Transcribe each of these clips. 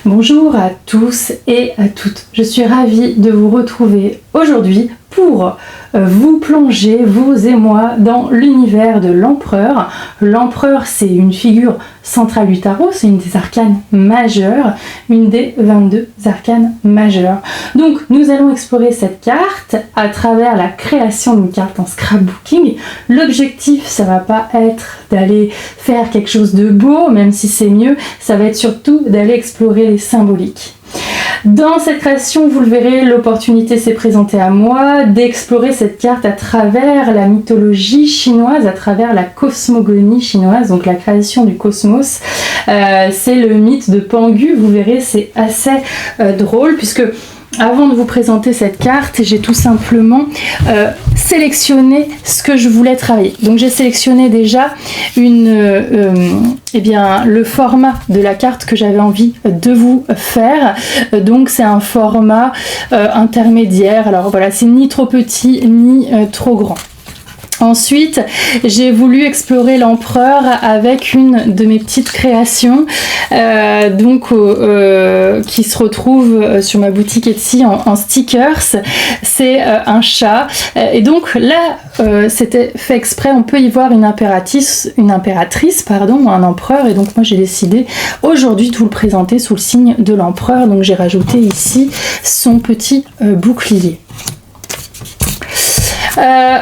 Bonjour à tous et à toutes, je suis ravie de vous retrouver aujourd'hui pour vous plonger, vous et moi, dans l'univers de l'empereur. L'empereur, c'est une figure centrale du tarot, c'est une des arcanes majeures, une des 22 arcanes majeures. Donc nous allons explorer cette carte à travers la création d'une carte en scrapbooking. L'objectif, ça va pas être d'aller faire quelque chose de beau, même si c'est mieux, ça va être surtout d'aller explorer les symboliques. Dans cette création, vous le verrez, l'opportunité s'est présentée à moi d'explorer cette carte à travers la mythologie chinoise, à travers la cosmogonie chinoise, donc la création du cosmos. C'est le mythe de Pangu, vous verrez, c'est assez drôle puisque avant de vous présenter cette carte, j'ai tout simplement sélectionné ce que je voulais travailler. Donc j'ai sélectionné déjà le format de la carte que j'avais envie de vous faire. Donc c'est un format intermédiaire. Alors voilà, c'est ni trop petit ni trop grand. Ensuite, j'ai voulu explorer l'empereur avec une de mes petites créations qui se retrouve sur ma boutique Etsy en stickers. C'est un chat. Et donc là, c'était fait exprès, on peut y voir une impératrice, un empereur. Et donc moi, j'ai décidé aujourd'hui de vous le présenter sous le signe de l'empereur. Donc j'ai rajouté ici son petit bouclier.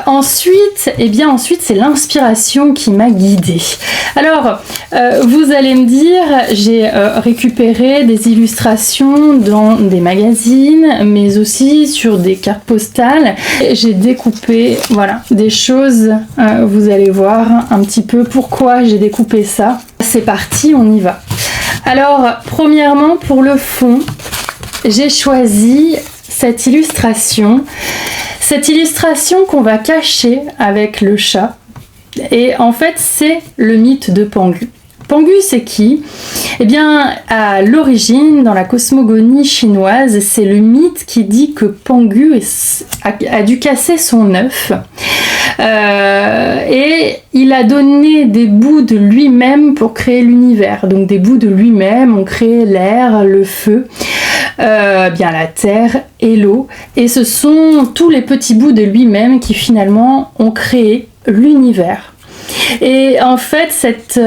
Ensuite, c'est l'inspiration qui m'a guidée. Alors, vous allez me dire, j'ai récupéré des illustrations dans des magazines, mais aussi sur des cartes postales. J'ai découpé, voilà, des choses. Vous allez voir un petit peu pourquoi j'ai découpé ça. C'est parti, on y va. Alors, premièrement, pour le fond, j'ai choisi cette illustration. Cette illustration qu'on va cacher avec le chat, et en fait c'est le mythe de Pangu. Pangu, c'est qui? Eh bien, à l'origine, dans la cosmogonie chinoise, c'est le mythe qui dit que Pangu a dû casser son œuf et il a donné des bouts de lui-même pour créer l'univers. Donc des bouts de lui-même ont créé l'air, le feu, la terre et l'eau, et ce sont tous les petits bouts de lui-même qui finalement ont créé l'univers. Et en fait,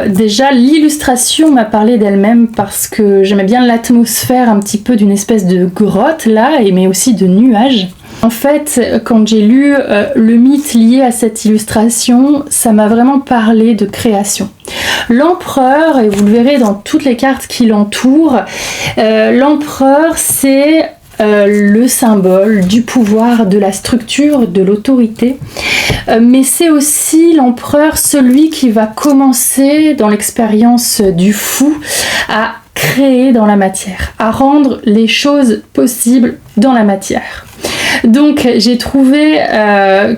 déjà l'illustration m'a parlé d'elle-même parce que j'aimais bien l'atmosphère un petit peu d'une espèce de grotte là, mais aussi de nuages. En fait, quand j'ai lu le mythe lié à cette illustration, ça m'a vraiment parlé de création. L'empereur, et vous le verrez dans toutes les cartes qui l'entourent, l'empereur c'est le symbole du pouvoir, de la structure, de l'autorité, mais c'est aussi l'empereur, celui qui va commencer dans l'expérience du fou à créer dans la matière, à rendre les choses possibles dans la matière. Donc j'ai trouvé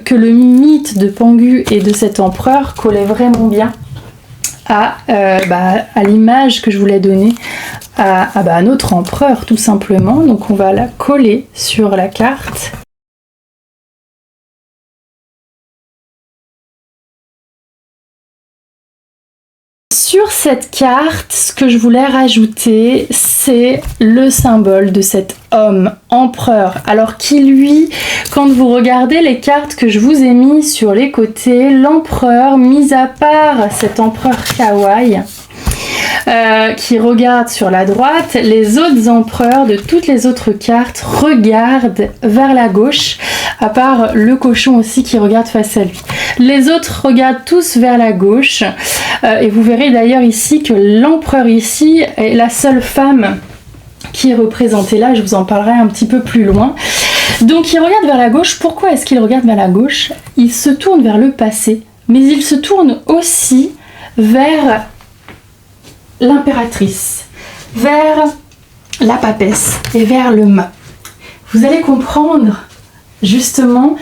que le mythe de Pangu et de cet empereur collait vraiment bien à l'image que je voulais donner à notre empereur tout simplement. Donc on va la coller sur la carte. Sur cette carte, ce que je voulais rajouter, c'est le symbole de cet homme empereur. Alors qui lui, quand vous regardez les cartes que je vous ai mis sur les côtés, l'empereur, mis à part cet empereur kawaii, qui regarde sur la droite, les autres empereurs de toutes les autres cartes regardent vers la gauche, à part le cochon aussi qui regarde face à lui. Les autres regardent tous vers la gauche, et vous verrez d'ailleurs ici que l'empereur ici est la seule femme qui est représentée là, je vous en parlerai un petit peu plus loin. Donc il regarde vers la gauche. Pourquoi est-ce qu'il regarde vers la gauche? Il se tourne vers le passé, mais il se tourne aussi vers l'impératrice, vers la papesse et vers le mât. Vous allez comprendre justement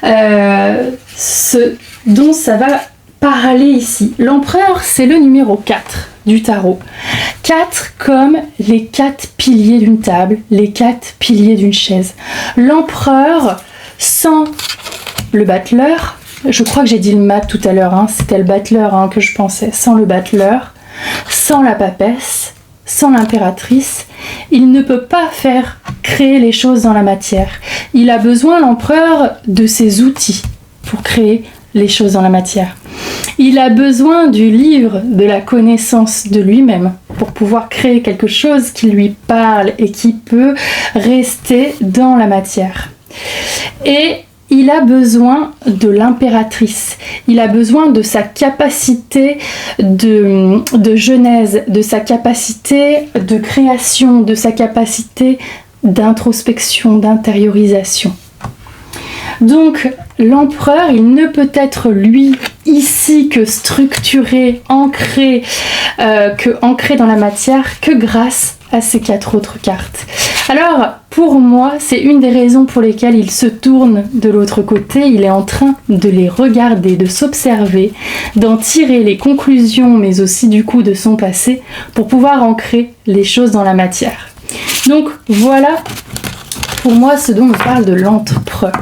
ce dont ça va parler ici. L'empereur, c'est le numéro 4 du tarot. 4 comme les 4 piliers d'une table, les 4 piliers d'une chaise. L'empereur, sans le battleur, je crois que j'ai dit le mat tout à l'heure, c'était le battleur que je pensais, sans le battleur, sans la papesse sans l'impératrice, il ne peut pas faire créer les choses dans la matière. Il a besoin, l'empereur, de ses outils pour créer les choses dans la matière. Il a besoin du livre de la connaissance de lui-même pour pouvoir créer quelque chose qui lui parle et qui peut rester dans la matière. Et il a besoin de l'impératrice, il a besoin de sa capacité de genèse, de sa capacité de création, de sa capacité d'introspection, d'intériorisation. Donc l'empereur, il ne peut être lui ici que structuré, ancré dans la matière que grâce à ces 4 autres cartes. Alors pour moi, c'est une des raisons pour lesquelles il se tourne de l'autre côté. Il est en train de les regarder, de s'observer, d'en tirer les conclusions, mais aussi du coup de son passé, pour pouvoir ancrer les choses dans la matière. Donc voilà pour moi ce dont on parle de l'empereur.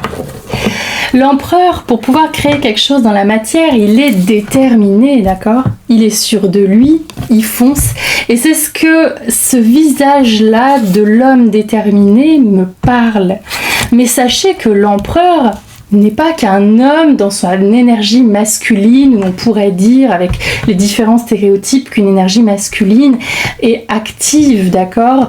L'empereur, pour pouvoir créer quelque chose dans la matière, il est déterminé, d'accord ? Il est sûr de lui, il fonce. Et c'est ce que ce visage-là de l'homme déterminé me parle. Mais sachez que l'empereur n'est pas qu'un homme dans son énergie masculine, où on pourrait dire, avec les différents stéréotypes, qu'une énergie masculine est active, d'accord ?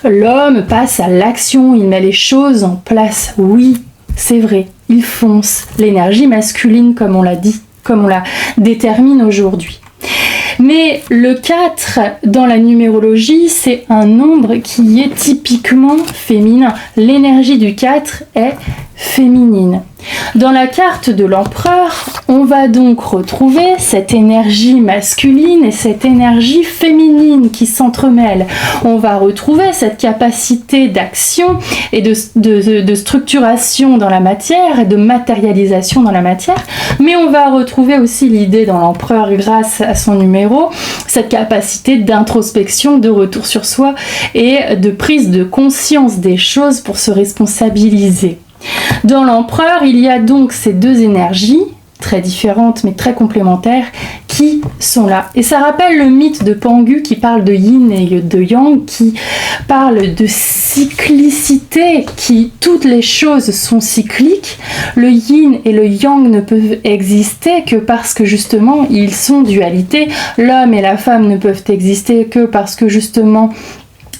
L'homme passe à l'action, il met les choses en place. Oui, c'est vrai, il fonce. L'énergie masculine, comme on l'a dit, comme on la détermine aujourd'hui. Mais le 4 dans la numérologie, c'est un nombre qui est typiquement féminin. L'énergie du 4 est féminine. Dans la carte de l'empereur, on va donc retrouver cette énergie masculine et cette énergie féminine qui s'entremêlent. On va retrouver cette capacité d'action et de structuration dans la matière et de matérialisation dans la matière, mais on va retrouver aussi l'idée dans l'empereur, grâce à son numéro, cette capacité d'introspection, de retour sur soi et de prise de conscience des choses pour se responsabiliser. Dans l'empereur, il y a donc ces 2 énergies, très différentes mais très complémentaires, qui sont là. Et ça rappelle le mythe de Pangu qui parle de yin et de yang, qui parle de cyclicité, toutes les choses sont cycliques. Le yin et le yang ne peuvent exister que parce que justement ils sont dualité. L'homme et la femme ne peuvent exister que parce que justement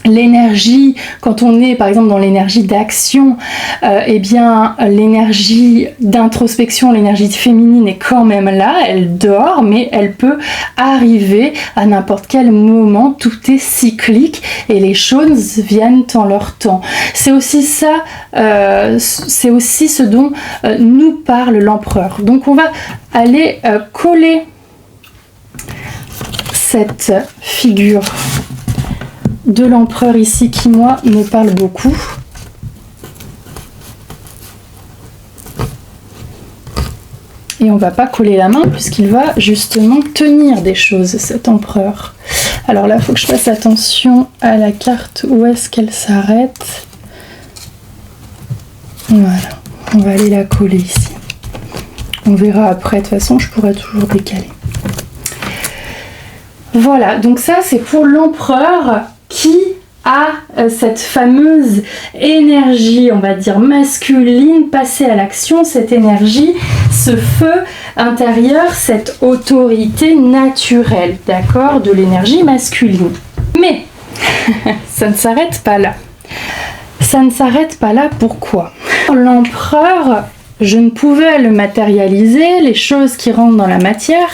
l'énergie, quand on est par exemple dans l'énergie d'action, eh bien l'énergie d'introspection, l'énergie féminine est quand même là, elle dort, mais elle peut arriver à n'importe quel moment. Tout est cyclique et les choses viennent en leur temps. C'est aussi ça, c'est aussi ce dont nous parle l'empereur. Donc on va aller coller cette figure de l'empereur ici qui, moi, me parle beaucoup. Et on va pas coller la main puisqu'il va justement tenir des choses, cet empereur. Alors là, il faut que je fasse attention à la carte, où est-ce qu'elle s'arrête. Voilà, on va aller la coller ici. On verra après, de toute façon, je pourrais toujours décaler. Voilà, donc ça c'est pour l'empereur qui a cette fameuse énergie, on va dire masculine, passer à l'action, cette énergie, ce feu intérieur, cette autorité naturelle, d'accord, de l'énergie masculine. Mais ça ne s'arrête pas là. Ça ne s'arrête pas là, pourquoi ? L'empereur, je ne pouvais le matérialiser, les choses qui rentrent dans la matière,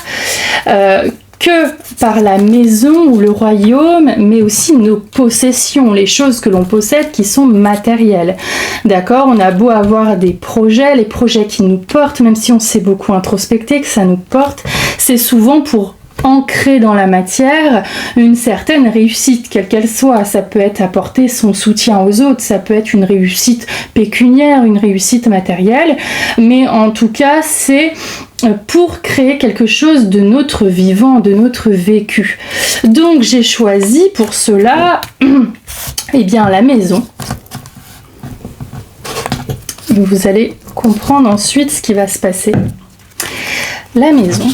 que par la maison ou le royaume, mais aussi nos possessions, les choses que l'on possède qui sont matérielles. D'accord ? On a beau avoir des projets, les projets qui nous portent, même si on sait beaucoup introspecter, que ça nous porte, c'est souvent pour ancrer dans la matière une certaine réussite, quelle qu'elle soit. Ça peut être apporter son soutien aux autres, ça peut être une réussite pécuniaire, une réussite matérielle, mais en tout cas, c'est pour créer quelque chose de notre vivant, de notre vécu. Donc j'ai choisi pour cela eh bien la maison. Vous allez comprendre ensuite ce qui va se passer. La maison.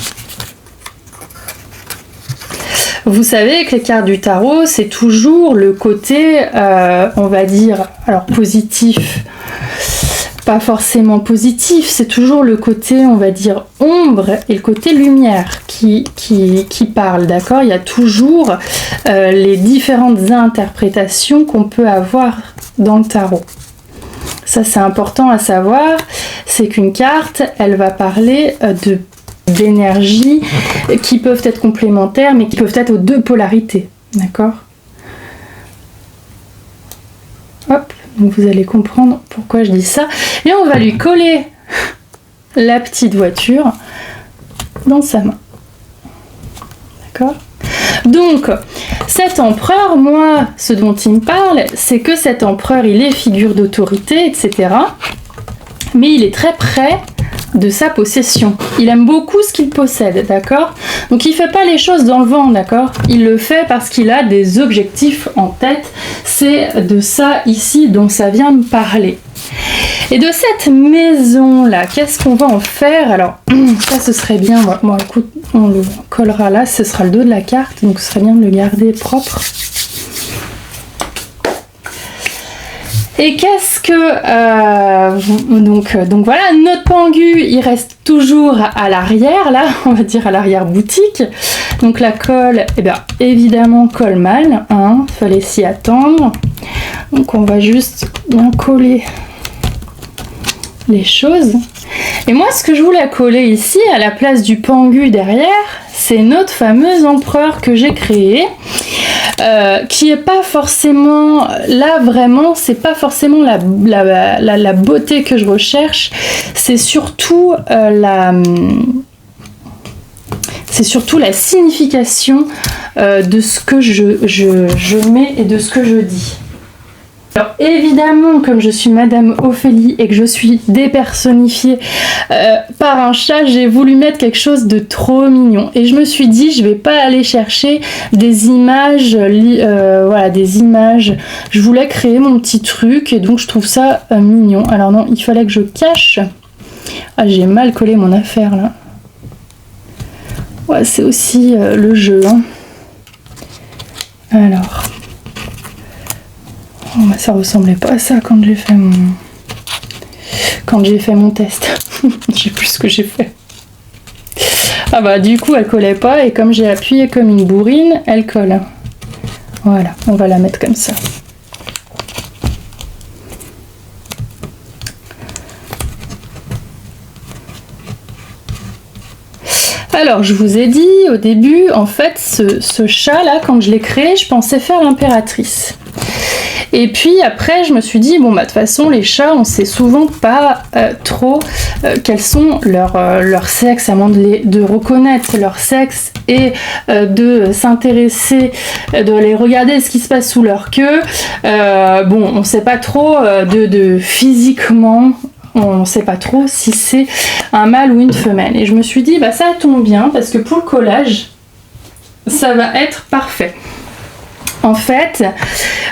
vous savez que les cartes du tarot, c'est toujours le côté, on va dire, alors positif, pas forcément positif, c'est toujours le côté, on va dire, ombre et le côté lumière qui parle, d'accord? Il y a toujours les différentes interprétations qu'on peut avoir dans le tarot. Ça, c'est important à savoir, c'est qu'une carte, elle va parler d'énergies qui peuvent être complémentaires, mais qui peuvent être aux deux polarités, d'accord? Hop, donc vous allez comprendre pourquoi je dis ça. Et on va lui coller la petite voiture dans sa main. D'accord? Donc, cet empereur, moi, ce dont il me parle, c'est que cet empereur, il est figure d'autorité, etc. Mais il est très près de sa possession. Il aime beaucoup ce qu'il possède, d'accord? Donc il fait pas les choses dans le vent, d'accord? Il le fait parce qu'il a des objectifs en tête. C'est de ça ici dont ça vient me parler. Et de cette maison-là, qu'est-ce qu'on va en faire? Alors, ça ce serait bien, bon écoute, on le collera là, ce sera le dos de la carte, donc ce serait bien de le garder propre. Et qu'est-ce que... donc voilà, notre pengu, il reste toujours à l'arrière, là, on va dire à l'arrière-boutique. Donc la colle, eh bien, évidemment, colle mal, hein, fallait s'y attendre. Donc on va juste bien coller les choses. Et moi, ce que je voulais coller ici, à la place du pengu derrière, c'est notre fameux empereur que j'ai créé. Qui est pas forcément là vraiment, c'est pas forcément la beauté que je recherche, c'est surtout la signification de ce que je mets et de ce que je dis. Alors évidemment, comme je suis Madame Ophélie et que je suis dépersonnifiée par un chat, j'ai voulu mettre quelque chose de trop mignon. Et je me suis dit, je vais pas aller chercher des images, voilà, des images. Je voulais créer mon petit truc et donc je trouve ça mignon. Alors non, il fallait que je cache. Ah, j'ai mal collé mon affaire là. Ouais, c'est aussi le jeu. Hein. Alors... Oh, bah, ça ressemblait pas à ça quand j'ai fait mon test. Je sais plus ce que j'ai fait. Ah bah du coup elle collait pas et comme j'ai appuyé comme une bourrine, elle colle. Voilà, on va la mettre comme ça. Alors, je vous ai dit au début, en fait, ce chat-là, quand je l'ai créé, je pensais faire l'impératrice. Et puis après, je me suis dit, bon, bah, de toute façon, les chats, on sait souvent pas trop quels sont leurs sexes, à moins de reconnaître leur sexe et de s'intéresser, de les regarder ce qui se passe sous leur queue. Bon, on sait pas trop physiquement, on sait pas trop si c'est un mâle ou une femelle. Et je me suis dit, bah, ça tombe bien, parce que pour le collage, ça va être parfait. En fait,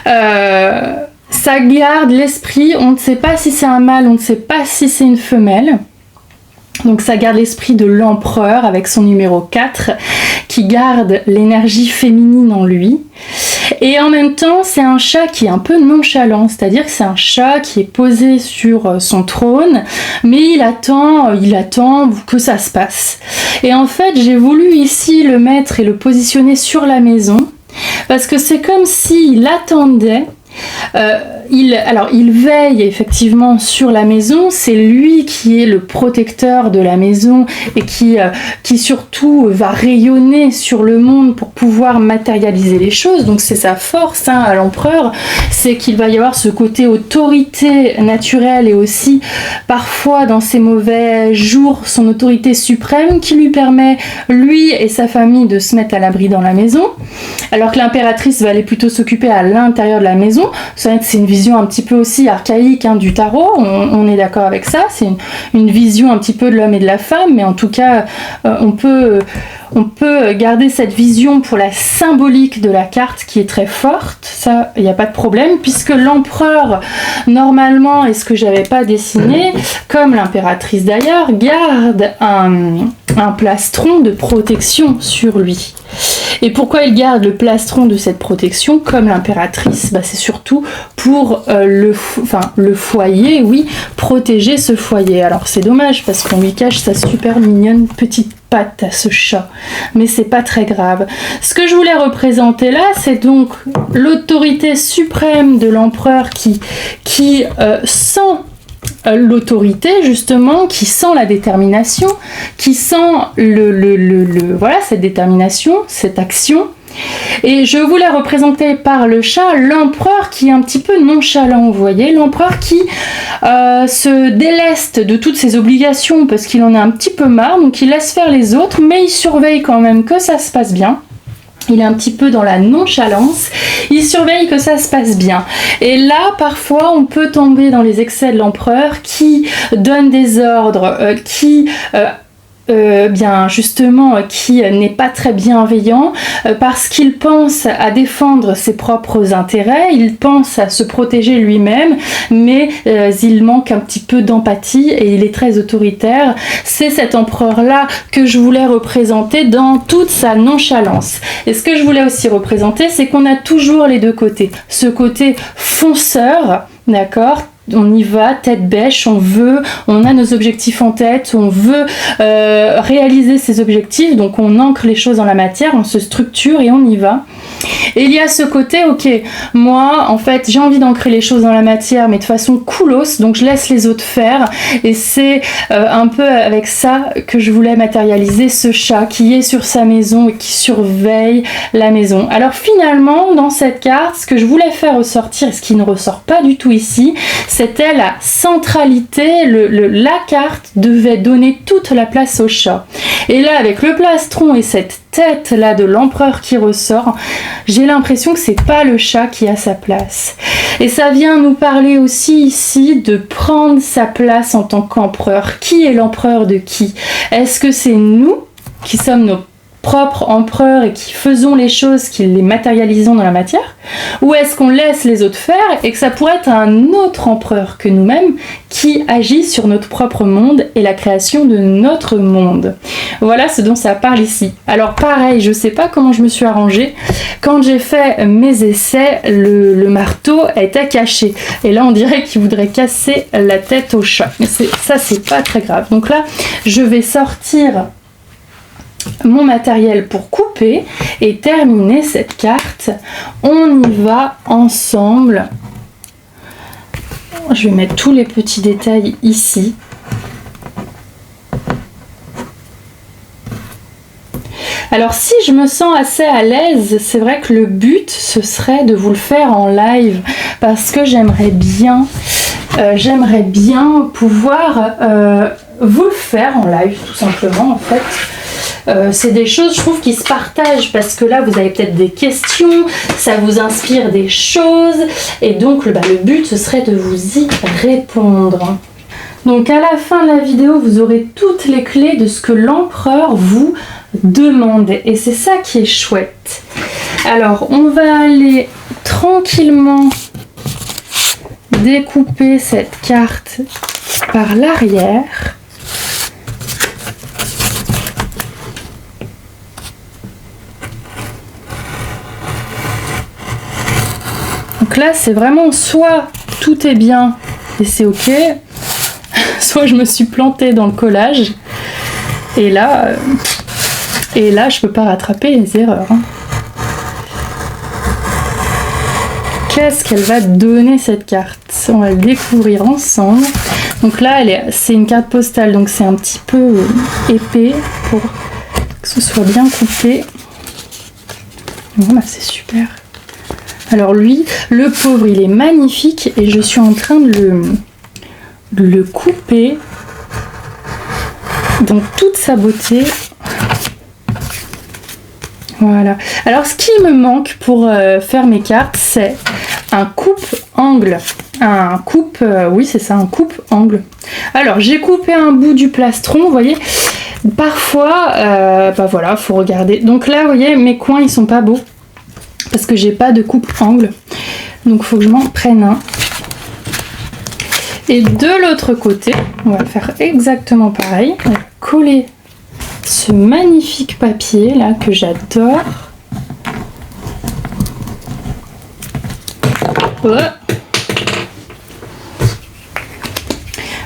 ça garde l'esprit, on ne sait pas si c'est un mâle, on ne sait pas si c'est une femelle. Donc ça garde l'esprit de l'empereur avec son numéro 4 qui garde l'énergie féminine en lui. Et en même temps, c'est un chat qui est un peu nonchalant, c'est-à-dire que c'est un chat qui est posé sur son trône, mais il attend que ça se passe. Et en fait, j'ai voulu ici le mettre et le positionner sur la maison, parce que c'est comme s'il attendait. Il veille effectivement sur la maison, c'est lui qui est le protecteur de la maison et qui surtout va rayonner sur le monde pour pouvoir matérialiser les choses. Donc c'est sa force à l'empereur, c'est qu'il va y avoir ce côté autorité naturelle et aussi parfois dans ses mauvais jours son autorité suprême qui lui permet lui et sa famille de se mettre à l'abri dans la maison, alors que l'impératrice va aller plutôt s'occuper à l'intérieur de la maison. C'est une vision un petit peu aussi archaïque du tarot, on est d'accord avec ça, c'est une vision un petit peu de l'homme et de la femme, mais en tout cas on peut garder cette vision pour la symbolique de la carte qui est très forte, ça il n'y a pas de problème, puisque l'empereur normalement, et ce que j'avais pas dessiné, comme l'impératrice d'ailleurs, garde un plastron de protection sur lui. Et pourquoi il garde le plastron de cette protection comme l'impératrice? Bah, c'est surtout pour le foyer, oui, protéger ce foyer. Alors c'est dommage parce qu'on lui cache sa super mignonne petite patte à ce chat, mais c'est pas très grave. Ce que je voulais représenter là, c'est donc l'autorité suprême de l'empereur qui sent l'autorité justement, qui sent la détermination, qui sent voilà, cette détermination, cette action. Et je voulais représenter par le chat l'empereur qui est un petit peu nonchalant, vous voyez, l'empereur qui se déleste de toutes ses obligations parce qu'il en a un petit peu marre, donc il laisse faire les autres, mais il surveille quand même que ça se passe bien. Il est un petit peu dans la nonchalance, il surveille que ça se passe bien. Et là, parfois, on peut tomber dans les excès de l'empereur qui donne des ordres, qui n'est pas très bienveillant parce qu'il pense à défendre ses propres intérêts, il pense à se protéger lui-même, mais il manque un petit peu d'empathie et il est très autoritaire. C'est cet empereur-là que je voulais représenter dans toute sa nonchalance. Et ce que je voulais aussi représenter, c'est qu'on a toujours les deux côtés. Ce côté fonceur, d'accord ? On y va, tête bêche, on a nos objectifs en tête, on veut réaliser ses objectifs, donc on ancre les choses dans la matière, on se structure et on y va. Et il y a ce côté, ok, moi en fait j'ai envie d'ancrer les choses dans la matière mais de façon coolos, donc je laisse les autres faire, et c'est un peu avec ça que je voulais matérialiser ce chat qui est sur sa maison et qui surveille la maison. Alors finalement dans cette carte, ce que je voulais faire ressortir, ce qui ne ressort pas du tout ici, c'était la centralité, la carte devait donner toute la place au chat. Et là avec le plastron et cette tête là de l'empereur qui ressort, j'ai l'impression que c'est pas le chat qui a sa place. Et ça vient nous parler aussi ici de prendre sa place en tant qu'empereur. Qui est l'empereur de qui? Est-ce que c'est nous qui sommes nos propres empereurs et qui faisons les choses, qui les matérialisons dans la matière, ou est-ce qu'on laisse les autres faire et que ça pourrait être un autre empereur que nous-mêmes qui agit sur notre propre monde et la création de notre monde? Voilà ce dont ça parle ici. Alors pareil, je sais pas comment je me suis arrangée. Quand j'ai fait mes essais, le marteau était caché. Et là on dirait qu'il voudrait casser la tête au chat. Mais ça c'est pas très grave. Donc là, je vais sortir mon matériel pour couper et terminer cette carte. On y va ensemble. Je vais mettre tous les petits détails ici. Alors si je me sens assez à l'aise, c'est vrai que le but ce serait de vous le faire en live parce que j'aimerais bien pouvoir vous le faire en live tout simplement en fait. C'est des choses, je trouve, qui se partagent parce que là, vous avez peut-être des questions, ça vous inspire des choses et donc le but, ce serait de vous y répondre. Donc à la fin de la vidéo, vous aurez toutes les clés de ce que l'empereur vous demande et c'est ça qui est chouette. Alors, on va aller tranquillement découper cette carte par l'arrière. Donc là, c'est vraiment soit tout est bien et c'est ok, soit je me suis plantée dans le collage et là je peux pas rattraper les erreurs. Qu'est-ce qu'elle va donner cette carte? On va le découvrir ensemble. Donc là, c'est une carte postale, donc c'est un petit peu épais pour que ce soit bien coupé. Voilà, c'est super. Alors lui, le pauvre, il est magnifique et je suis en train de le couper dans toute sa beauté. Voilà. Alors ce qui me manque pour faire mes cartes, c'est un coupe-angle. Oui c'est ça, un coupe-angle. Alors j'ai coupé un bout du plastron, vous voyez. Parfois, voilà, faut regarder. Donc là, vous voyez, mes coins, ils sont pas beaux. Parce que j'ai pas de coupe-angle. Donc il faut que je m'en prenne un. Et de l'autre côté, on va faire exactement pareil. On va coller ce magnifique papier là que j'adore.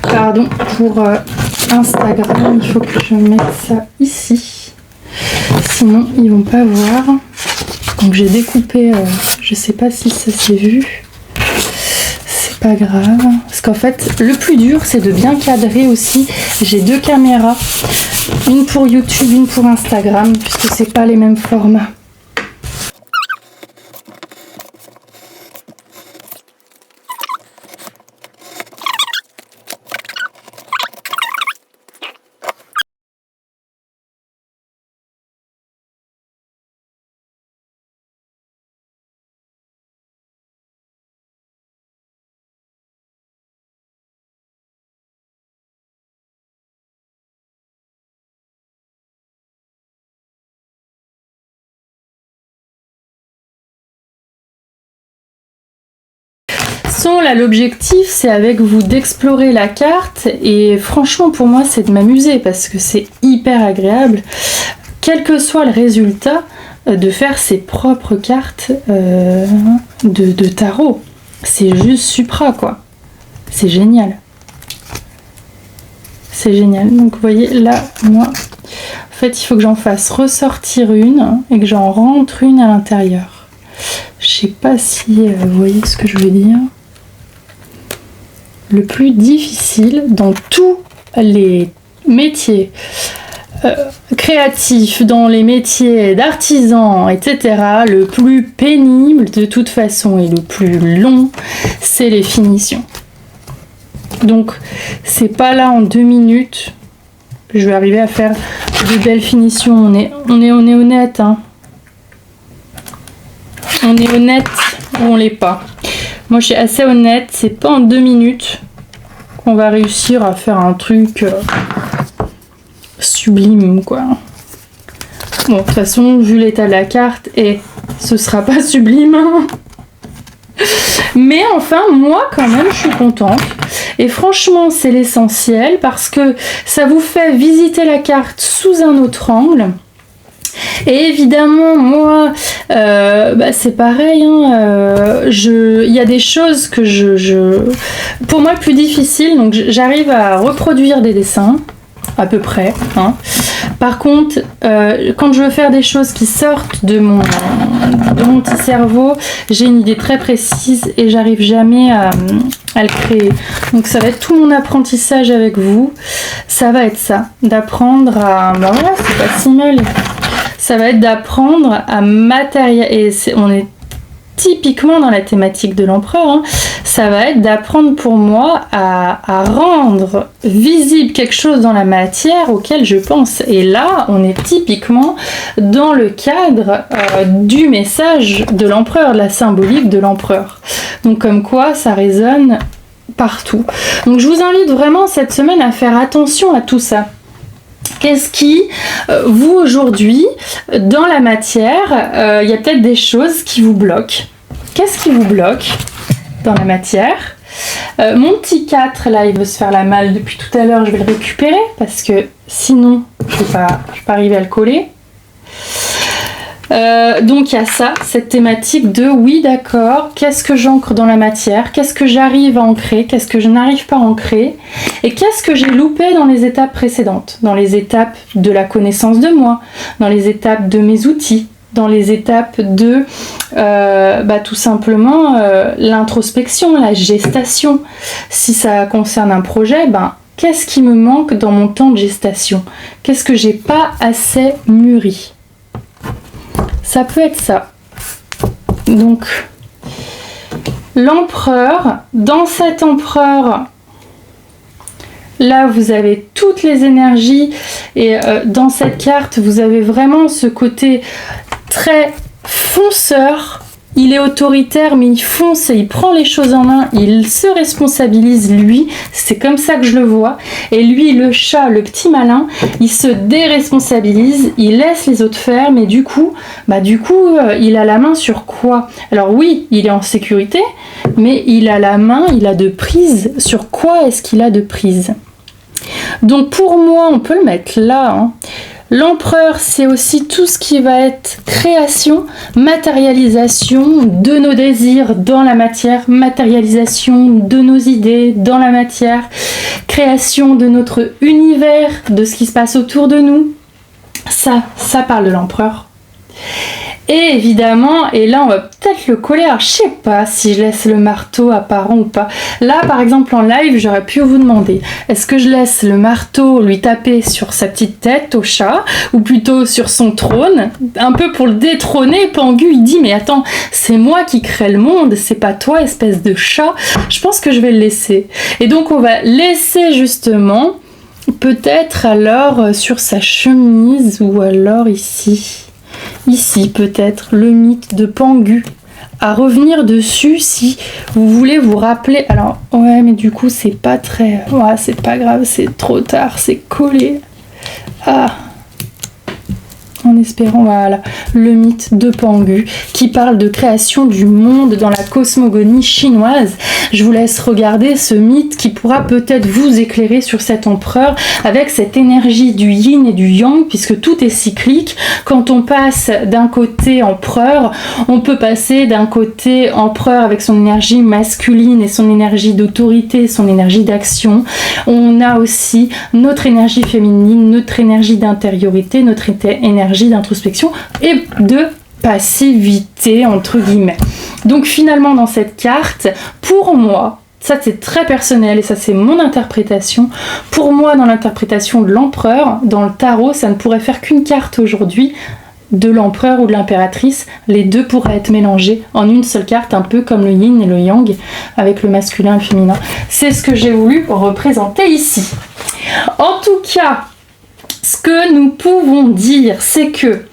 Pardon pour Instagram, il faut que je mette ça ici. Sinon, ils vont pas voir. Donc j'ai découpé, je sais pas si ça s'est vu. C'est pas grave. Parce qu'en fait, le plus dur, c'est de bien cadrer aussi. J'ai 2 caméras. Une pour YouTube, une pour Instagram, puisque c'est pas les mêmes formats. Là, l'objectif, c'est avec vous d'explorer la carte et franchement, pour moi, c'est de m'amuser parce que c'est hyper agréable, quel que soit le résultat, de faire ses propres cartes de tarot. C'est juste supra, quoi. C'est génial. C'est génial. Donc, vous voyez, là, moi, en fait, il faut que j'en fasse ressortir une et que j'en rentre une à l'intérieur. Je sais pas si vous voyez ce que je veux dire. Le plus difficile dans tous les métiers créatifs, dans les métiers d'artisan, etc., le plus pénible de toute façon et le plus long, c'est les finitions. Donc, c'est pas là en 2 minutes. Je vais arriver à faire de belles finitions. On est honnête, hein. On est honnête ou on l'est pas. Moi, je suis assez honnête, c'est pas en 2 minutes qu'on va réussir à faire un truc sublime, quoi. Bon, de toute façon, vu l'état de la carte, ce sera pas sublime. Mais enfin, moi, quand même, je suis contente. Et franchement, c'est l'essentiel parce que ça vous fait visiter la carte sous un autre angle. Et évidemment, moi, c'est pareil, hein, il y a des choses que pour moi, le plus difficile, donc j'arrive à reproduire des dessins, à peu près, hein. Par contre, quand je veux faire des choses qui sortent de mon petit cerveau, j'ai une idée très précise et j'arrive jamais à le créer. Donc ça va être tout mon apprentissage avec vous, ça va être ça, d'apprendre à... Ben voilà, c'est pas si mal. Ça va être d'apprendre à matérialiser, et on est typiquement dans la thématique de l'empereur, hein. Ça va être d'apprendre pour moi à rendre visible quelque chose dans la matière auquel je pense. Et là, on est typiquement dans le cadre du message de l'empereur, de la symbolique de l'empereur. Donc comme quoi, ça résonne partout. Donc je vous invite vraiment cette semaine à faire attention à tout ça. Qu'est-ce qui, vous aujourd'hui, dans la matière, il y a peut-être des choses qui vous bloquent. Qu'est-ce qui vous bloque dans la matière? Mon petit 4, là, il veut se faire la malle depuis tout à l'heure. Je vais le récupérer parce que sinon, je vais pas arriver à le coller. Donc il y a ça, cette thématique de oui d'accord, qu'est-ce que j'ancre dans la matière, qu'est-ce que j'arrive à ancrer, qu'est-ce que je n'arrive pas à ancrer, et qu'est-ce que j'ai loupé dans les étapes précédentes, dans les étapes de la connaissance de moi, dans les étapes de mes outils, dans les étapes de tout simplement l'introspection, la gestation. Si ça concerne un projet, qu'est-ce qui me manque dans mon temps de gestation? Qu'est-ce que j'ai pas assez mûri? Ça peut être ça. Donc, l'empereur, dans cet empereur, là vous avez toutes les énergies et dans cette carte, vous avez vraiment ce côté très fonceur. Il est autoritaire, mais il fonce et il prend les choses en main, il se responsabilise lui, c'est comme ça que je le vois. Et lui, le chat, le petit malin, il se déresponsabilise, il laisse les autres faire, mais du coup, il a la main sur quoi? Alors oui, il est en sécurité, mais il a la main, il a de prise. Sur quoi est-ce qu'il a de prise? Donc pour moi, on peut le mettre là, hein. L'empereur, c'est aussi tout ce qui va être création, matérialisation de nos désirs dans la matière, matérialisation de nos idées dans la matière, création de notre univers, de ce qui se passe autour de nous. Ça parle de l'empereur. Et évidemment, et là on va peut-être le coller, alors je sais pas si je laisse le marteau apparent ou pas. Là par exemple en live, j'aurais pu vous demander, est-ce que je laisse le marteau lui taper sur sa petite tête au chat, ou plutôt sur son trône, un peu pour le détrôner. Pangu il dit, mais attends, c'est moi qui crée le monde, c'est pas toi espèce de chat. Je pense que je vais le laisser. Et donc on va laisser justement, peut-être alors sur sa chemise, ou alors ici peut-être, le mythe de Pangu, à revenir dessus si vous voulez vous rappeler. Alors ouais, mais du coup c'est pas très, ouais, c'est pas grave, c'est trop tard, c'est collé. En espérant, voilà, le mythe de Pangu qui parle de création du monde dans la cosmogonie chinoise. Je vous laisse regarder ce mythe qui pourra peut-être vous éclairer sur cet empereur avec cette énergie du yin et du yang, puisque tout est cyclique. Quand on passe d'un côté empereur, on peut passer d'un côté empereur avec son énergie masculine et son énergie d'autorité, son énergie d'action. On a aussi notre énergie féminine, notre énergie d'intériorité, notre énergie d'introspection et de passivité entre guillemets. Donc finalement dans cette carte, pour moi, ça c'est très personnel et ça c'est mon interprétation, pour moi dans l'interprétation de l'empereur, dans le tarot, ça ne pourrait faire qu'une carte aujourd'hui de l'empereur ou de l'impératrice. Les deux pourraient être mélangés en une seule carte, un peu comme le yin et le yang avec le masculin et le féminin. C'est ce que j'ai voulu représenter ici. En tout cas, ce que nous pouvons dire, c'est que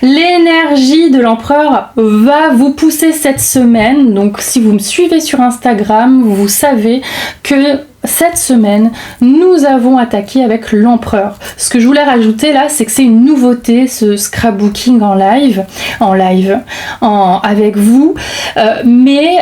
l'énergie de l'empereur va vous pousser cette semaine. Donc si vous me suivez sur Instagram, vous savez que cette semaine, nous avons attaqué avec l'empereur. Ce que je voulais rajouter là, c'est que c'est une nouveauté, ce scrapbooking en live, avec vous. Mais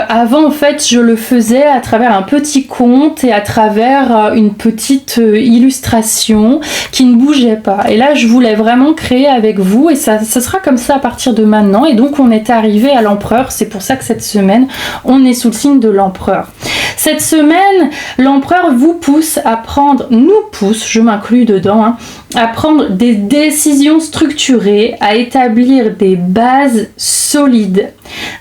avant, en fait, je le faisais à travers un petit conte et à travers une petite illustration qui ne bougeait pas. Et là, je voulais vraiment créer avec vous et ça sera comme ça à partir de maintenant. Et donc, on est arrivé à l'empereur. C'est pour ça que cette semaine, on est sous le signe de l'empereur. Cette semaine, l'empereur vous pousse à prendre, nous pousse, je m'inclus dedans, à prendre des décisions structurées, à établir des bases solides.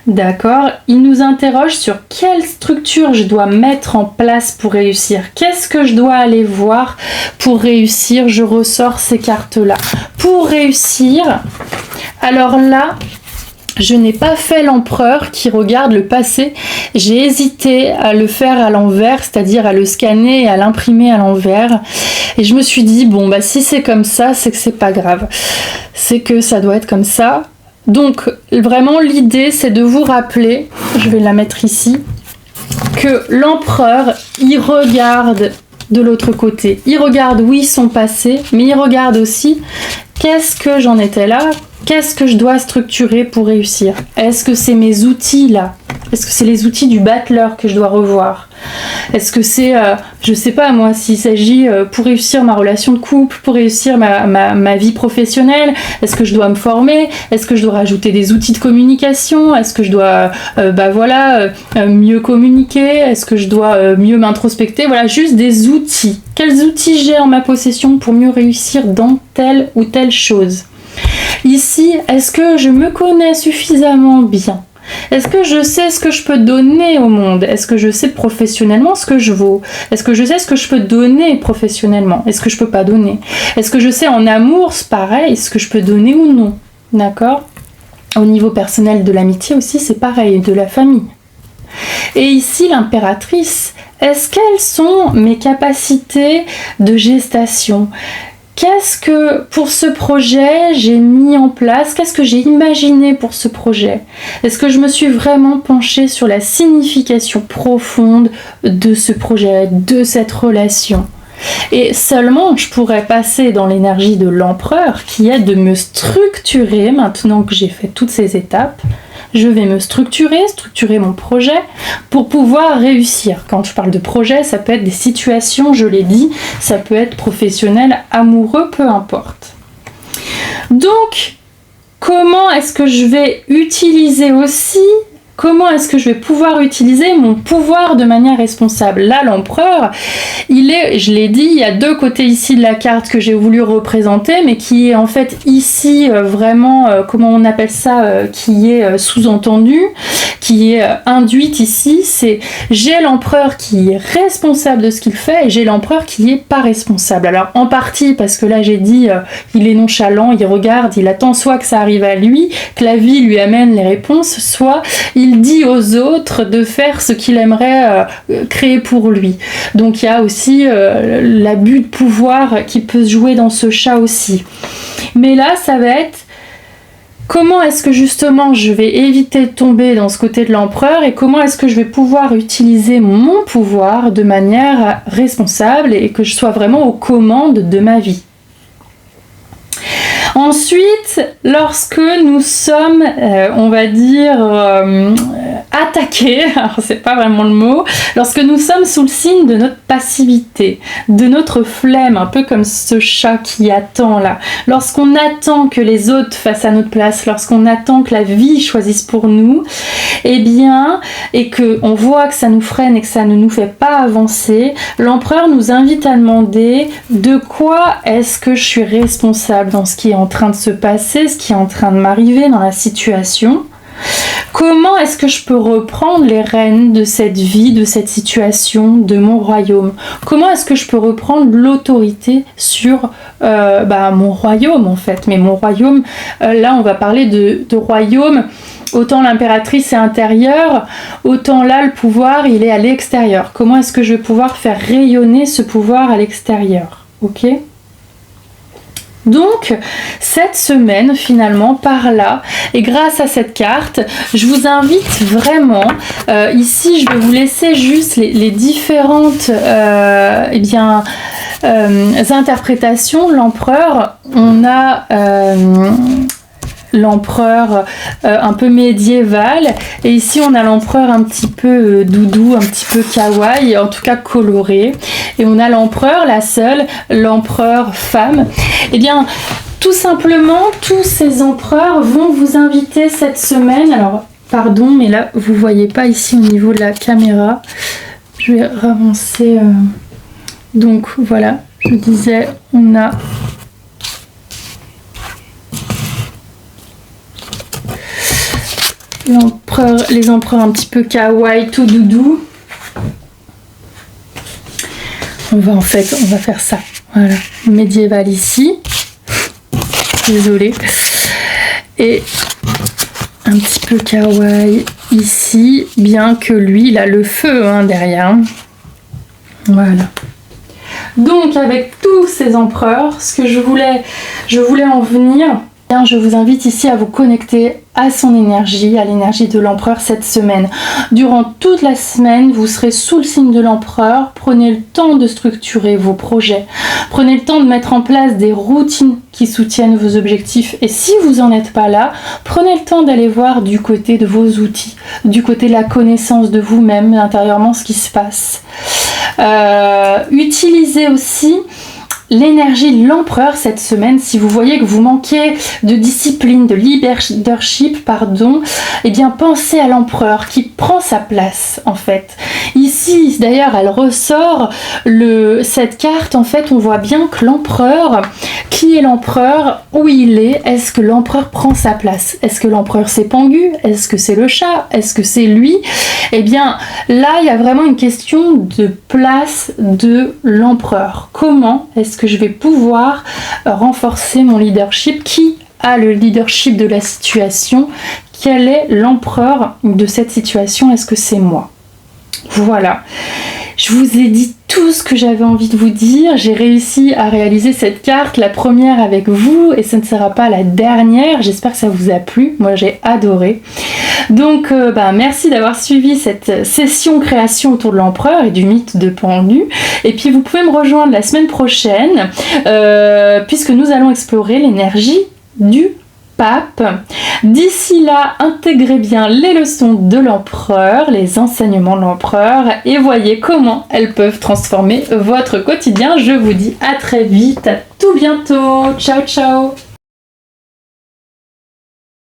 D'accord ? Il nous interroge sur quelle structure je dois mettre en place pour réussir. Qu'est-ce que je dois aller voir pour réussir ? Je ressors ces cartes-là. Pour réussir, alors là, je n'ai pas fait l'empereur qui regarde le passé. J'ai hésité à le faire à l'envers, c'est-à-dire à le scanner et à l'imprimer à l'envers. Et je me suis dit, bon, bah si c'est comme ça, c'est que c'est pas grave. C'est que ça doit être comme ça. Donc, vraiment, l'idée, c'est de vous rappeler, je vais la mettre ici, que l'empereur, il regarde de l'autre côté. Il regarde, oui, son passé, mais il regarde aussi qu'est-ce que j'en étais là. Qu'est-ce que je dois structurer pour réussir ? Est-ce que c'est mes outils là ? Est-ce que c'est les outils du battleur que je dois revoir ? Est-ce que c'est, je sais pas moi, s'il s'agit pour réussir ma relation de couple, pour réussir ma vie professionnelle, est-ce que je dois me former ? Est-ce que je dois rajouter des outils de communication ? Est-ce que je dois, mieux communiquer ? Est-ce que je dois mieux m'introspecter ? Voilà, juste des outils. Quels outils j'ai en ma possession pour mieux réussir dans telle ou telle chose ? Ici, est-ce que je me connais suffisamment bien ? Est-ce que je sais ce que je peux donner au monde ? Est-ce que je sais professionnellement ce que je vaux ? Est-ce que je sais ce que je peux donner professionnellement ? Est-ce que je peux pas donner ? Est-ce que je sais en amour, c'est pareil, ce que je peux donner ou non ? D'accord ? Au niveau personnel de l'amitié aussi, c'est pareil, de la famille. Et ici, l'impératrice, est-ce qu'elles sont mes capacités de gestation ? Qu'est-ce que, pour ce projet, j'ai mis en place ? Qu'est-ce que j'ai imaginé pour ce projet ? Est-ce que je me suis vraiment penchée sur la signification profonde de ce projet, de cette relation ? Et seulement, je pourrais passer dans l'énergie de l'empereur, qui est de me structurer, maintenant que j'ai fait toutes ces étapes. Je vais me structurer mon projet pour pouvoir réussir. Quand je parle de projet, ça peut être des situations, je l'ai dit, ça peut être professionnel, amoureux, peu importe. Donc, comment est-ce que je vais utiliser aussi, comment est-ce que je vais pouvoir utiliser mon pouvoir de manière responsable? Là, l'empereur, je l'ai dit, il y a deux côtés ici de la carte que j'ai voulu représenter, mais qui est en fait ici vraiment, comment on appelle ça, qui est sous-entendu, qui est induite ici, c'est j'ai l'empereur qui est responsable de ce qu'il fait et j'ai l'empereur qui n'est pas responsable. Alors en partie parce que là j'ai dit il est nonchalant, il regarde, il attend soit que ça arrive à lui, que la vie lui amène les réponses, soit il dit aux autres de faire ce qu'il aimerait créer pour lui. Donc il y a aussi l'abus de pouvoir qui peut se jouer dans ce chat aussi. Mais là ça va être comment est-ce que justement je vais éviter de tomber dans ce côté de l'empereur et comment est-ce que je vais pouvoir utiliser mon pouvoir de manière responsable et que je sois vraiment aux commandes de ma vie. Ensuite, lorsque nous sommes, on va dire, attaqués, alors c'est pas vraiment le mot, lorsque nous sommes sous le signe de notre passivité, de notre flemme, un peu comme ce chat qui attend là, lorsqu'on attend que les autres fassent à notre place, lorsqu'on attend que la vie choisisse pour nous, eh bien, et qu'on voit que ça nous freine et que ça ne nous fait pas avancer, l'empereur nous invite à demander de quoi est-ce que je suis responsable dans ce qui est en train de se passer, ce qui est en train de m'arriver dans la situation. Comment est-ce que je peux reprendre les rênes de cette vie, de cette situation, de mon royaume? Comment est-ce que je peux reprendre l'autorité sur mon royaume en fait? Mais mon royaume, là on va parler de royaume. Autant l'impératrice est intérieure, autant là le pouvoir il est à l'extérieur. Comment est-ce que je vais pouvoir faire rayonner ce pouvoir à l'extérieur? Ok ? Donc, cette semaine, finalement, par là, et grâce à cette carte, je vous invite vraiment, ici, je vais vous laisser juste les différentes interprétations. L'empereur, on a l'empereur un peu médiéval et ici on a l'empereur un petit peu doudou, un petit peu kawaii, en tout cas coloré, et on a l'empereur, la seule, l'empereur femme. Et bien tout simplement tous ces empereurs vont vous inviter cette semaine, alors pardon mais là vous voyez pas ici au niveau de la caméra, je vais avancer, donc voilà, je disais on a les empereurs un petit peu kawaii, tout doudou. On va faire ça. Voilà, médiéval ici. Désolée. Et un petit peu kawaii ici, bien que lui, il a le feu derrière. Voilà. Donc avec tous ces empereurs, ce que je voulais en venir. Je vous invite ici à vous connecter à son énergie, à l'énergie de l'empereur cette semaine. Durant toute la semaine, vous serez sous le signe de l'empereur. Prenez le temps de structurer vos projets. Prenez le temps de mettre en place des routines qui soutiennent vos objectifs. Et si vous n'en êtes pas là, prenez le temps d'aller voir du côté de vos outils, du côté de la connaissance de vous-même, intérieurement, ce qui se passe. Utilisez aussi l'énergie de l'empereur cette semaine. Si vous voyez que vous manquez de discipline, de leadership, eh bien pensez à l'empereur qui prend sa place en fait. Ici d'ailleurs elle ressort cette carte, en fait on voit bien que l'empereur, qui est l'empereur, où il est, est-ce que l'empereur prend sa place? Est-ce que l'empereur c'est Pangu? Est-ce que c'est le chat? Est-ce que c'est lui? Eh bien là il y a vraiment une question de place de l'empereur. Comment est-ce que je vais pouvoir renforcer mon leadership? Qui a le leadership de la situation? Quel est l'empereur de cette situation? Est-ce que c'est moi? Voilà, je vous ai dit tout ce que j'avais envie de vous dire. J'ai réussi à réaliser cette carte, la première avec vous, et ce ne sera pas la dernière. J'espère que ça vous a plu. Moi j'ai adoré. Donc merci d'avoir suivi cette session création autour de l'empereur et du mythe de Pangu. Et puis vous pouvez me rejoindre la semaine prochaine puisque nous allons explorer l'énergie du pape. D'ici là, intégrez bien les leçons de l'empereur, les enseignements de l'empereur et voyez comment elles peuvent transformer votre quotidien. Je vous dis à très vite, à tout bientôt. Ciao ciao.